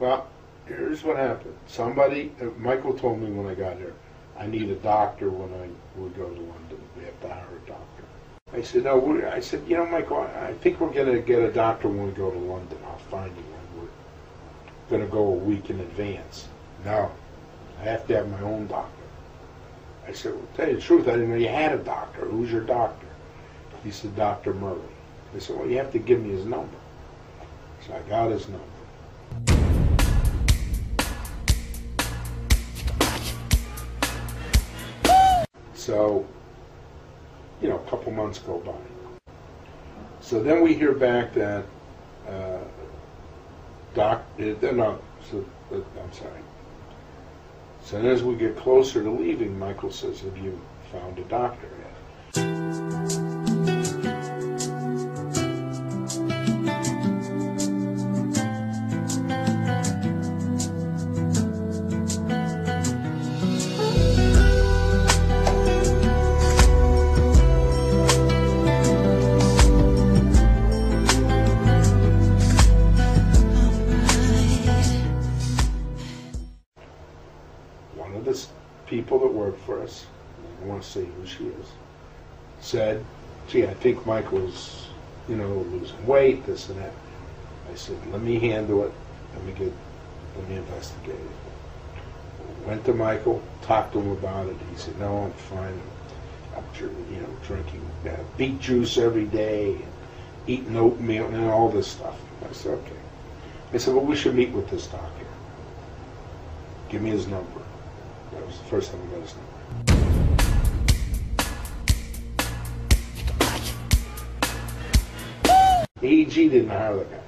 Well, here's what happened. Michael told me when I got here, I need a doctor when I would go to London. We have to hire a doctor. I said, no, I said, you know, Michael, I think we're going to get a doctor when we go to London. I'll find you one. We're going to go a week in advance. No, I have to have my own doctor. I said, well, tell you the truth, I didn't know you had a doctor. Who's your doctor? He said, Dr. Murray. I said, well, you have to give me his number. So I got his number. So, you know, a couple months go by. So then we hear back that I'm sorry. So then as we get closer to leaving, Michael says, have you found a doctor yet? People that work for us, I don't want to say who she is, said, gee, I think Michael's, you know, losing weight, this and that. I said, let me handle it, let me investigate it. Went to Michael, talked to him about it. He said, no, I'm fine. I'm you know, drinking beet juice every day, and eating oatmeal and all this stuff. I said, okay. I said, well, we should meet with this doctor. Give me his number. That was the first time I got his number. AEG didn't hire the guy.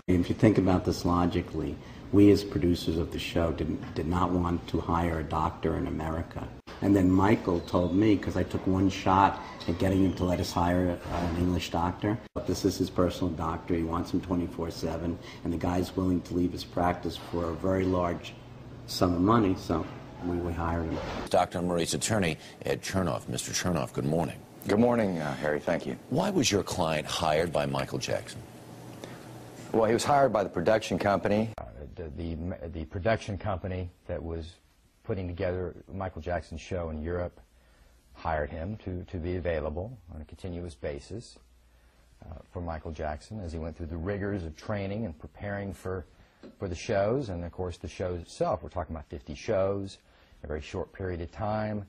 If you think about this logically, we as producers of the show did not want to hire a doctor in America. And then Michael told me, because I took one shot at getting him to let us hire an English doctor. But this is his personal doctor. He wants him 24/7, and the guy's willing to leave his practice for a very large sum of money, so we hired him. Dr. Murray's attorney, Ed Chernoff. Mr. Chernoff, good morning. Good morning, Harry. Thank you. Why was your client hired by Michael Jackson? Well, he was hired by the production company. The production company that was putting together Michael Jackson's show in Europe hired him to be available on a continuous basis for Michael Jackson as he went through the rigors of training and preparing for the shows, and of course the show itself. We're talking about 50 shows in a very short period of time.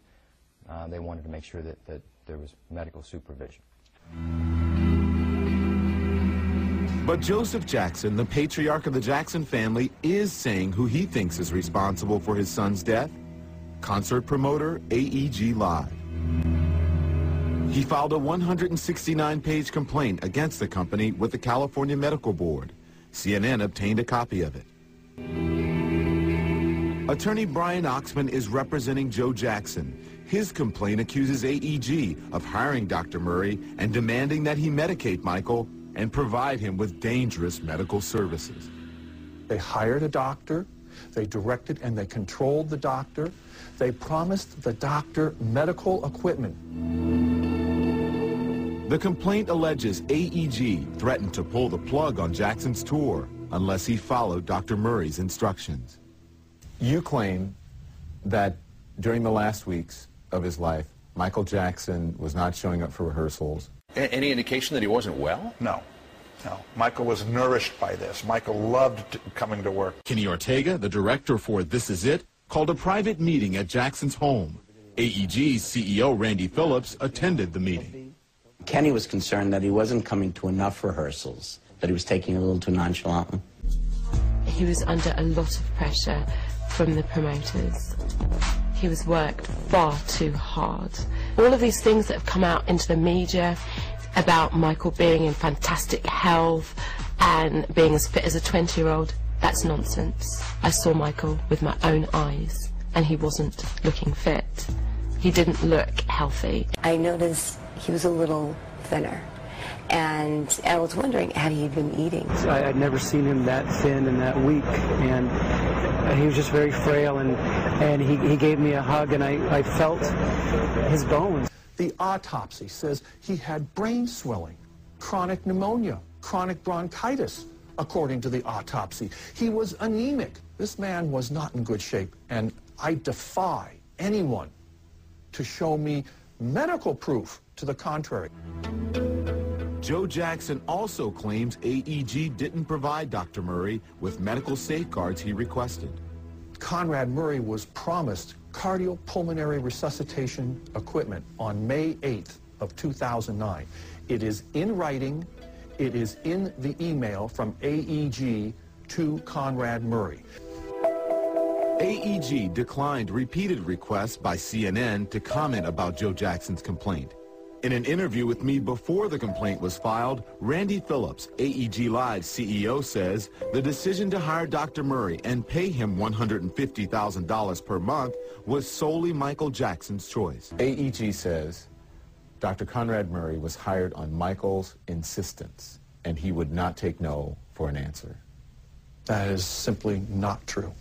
They wanted to make sure that there was medical supervision. But Joseph Jackson, the patriarch of the Jackson family, is saying who he thinks is responsible for his son's death. Concert promoter AEG Live. He filed a 169-page complaint against the company with the California Medical Board. CNN obtained a copy of it. Attorney Brian Oxman is representing Joe Jackson. His complaint accuses AEG of hiring Dr. Murray and demanding that he medicate Michael and provide him with dangerous medical services. They hired a doctor, they directed and they controlled the doctor, they promised the doctor medical equipment. The complaint alleges AEG threatened to pull the plug on Jackson's tour unless he followed Dr. Murray's instructions. You claim that during the last weeks of his life, Michael Jackson was not showing up for rehearsals. Any indication that he wasn't well? No. No. Michael was nourished by this. Michael loved coming to work. Kenny Ortega, the director for This Is It, called a private meeting at Jackson's home. AEG's CEO, Randy Phillips, attended the meeting. Kenny was concerned that he wasn't coming to enough rehearsals, that he was taking it a little too nonchalantly. He was under a lot of pressure from the promoters. He was worked far too hard. All of these things that have come out into the media about Michael being in fantastic health and being as fit as a 20-year-old, that's nonsense. I saw Michael with my own eyes, and he wasn't looking fit. He didn't look healthy. I noticed he was a little thinner, and I was wondering, had he been eating? I'd never seen him that thin and that weak, and he was just very frail, and he gave me a hug, and I felt his bones. The autopsy says he had brain swelling, chronic pneumonia, chronic bronchitis, according to the autopsy. He was anemic. This man was not in good shape, and I defy anyone to show me medical proof to the contrary. Joe Jackson also claims AEG didn't provide Dr. Murray with medical safeguards he requested. Conrad Murray was promised cardiopulmonary resuscitation equipment on May 8th of 2009. It is in writing. It is in the email from AEG to Conrad Murray. AEG declined repeated requests by CNN to comment about Joe Jackson's complaint. In an interview with me before the complaint was filed, Randy Phillips, AEG Live's CEO, says the decision to hire Dr. Murray and pay him $150,000 per month was solely Michael Jackson's choice. AEG says Dr. Conrad Murray was hired on Michael's insistence, and he would not take no for an answer. That is simply not true.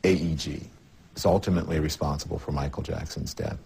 AEG is ultimately responsible for Michael Jackson's death.